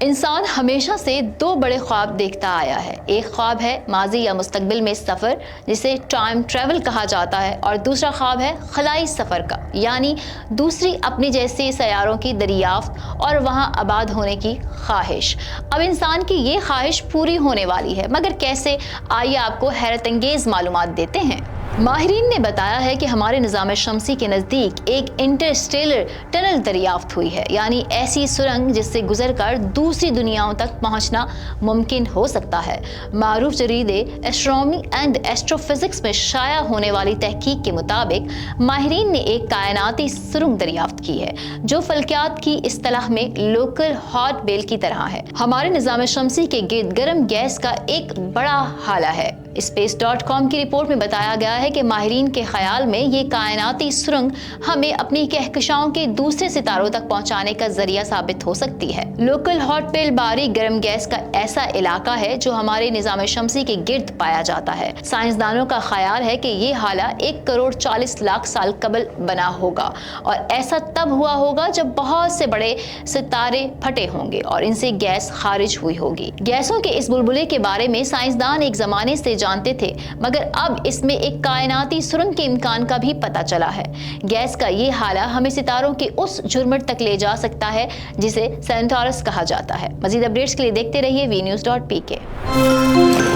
انسان ہمیشہ سے دو بڑے خواب دیکھتا آیا ہے۔ ایک خواب ہے ماضی یا مستقبل میں سفر، جسے ٹائم ٹریول کہا جاتا ہے، اور دوسرا خواب ہے خلائی سفر کا، یعنی دوسری اپنے جیسے سیاروں کی دریافت اور وہاں آباد ہونے کی خواہش۔ اب انسان کی یہ خواہش پوری ہونے والی ہے، مگر کیسے؟ آئیے آپ کو حیرت انگیز معلومات دیتے ہیں۔ ماہرین نے بتایا ہے کہ ہمارے نظام شمسی کے نزدیک ایک انٹرسٹیلر ٹنل دریافت ہوئی ہے، یعنی ایسی سرنگ جس سے گزر کر دوسری دنیاؤں تک پہنچنا ممکن ہو سکتا ہے۔ معروف جریدے ایسٹرونومی اینڈ ایسٹرو فزکس میں شائع ہونے والی تحقیق کے مطابق ماہرین نے ایک کائناتی سرنگ دریافت کی ہے جو فلکیات کی اصطلاح میں لوکل ہاٹ بیل کی طرح ہے۔ ہمارے نظام شمسی کے گرد گرم گیس کا ایک بڑا ہالہ ہے۔ space.com کی رپورٹ میں بتایا گیا ہے کہ ماہرین کے خیال میں یہ کائناتی سرنگ ہمیں اپنی کہکشاؤں کے دوسرے ستاروں تک پہنچانے کا ذریعہ ثابت ہو سکتی ہے۔ لوکل ہاٹ بیل باری گرم گیس کا ایسا علاقہ ہے جو ہمارے نظام شمسی کے گرد پایا جاتا ہے۔ سائنسدانوں کا خیال ہے کہ یہ حالہ 1,40,00,000 سال قبل بنا ہوگا، اور ایسا تب ہوا ہوگا جب بہت سے بڑے ستارے پھٹے ہوں گے اور ان سے گیس خارج ہوئی ہوگی۔ گیسوں کے اس بلبلے کے بارے میں سائنسدان ایک زمانے سے جانتے تھے، مگر اب اس میں ایک کائناتی سرنگ کے امکان کا بھی پتہ چلا ہے۔ گیس کا یہ حالہ ہمیں ستاروں کے اس جھرمٹ تک لے جا سکتا ہے جسے سینٹارس کہا جاتا ہے۔ مزید اپڈیٹس کے لیے دیکھتے رہیے VNews.pk۔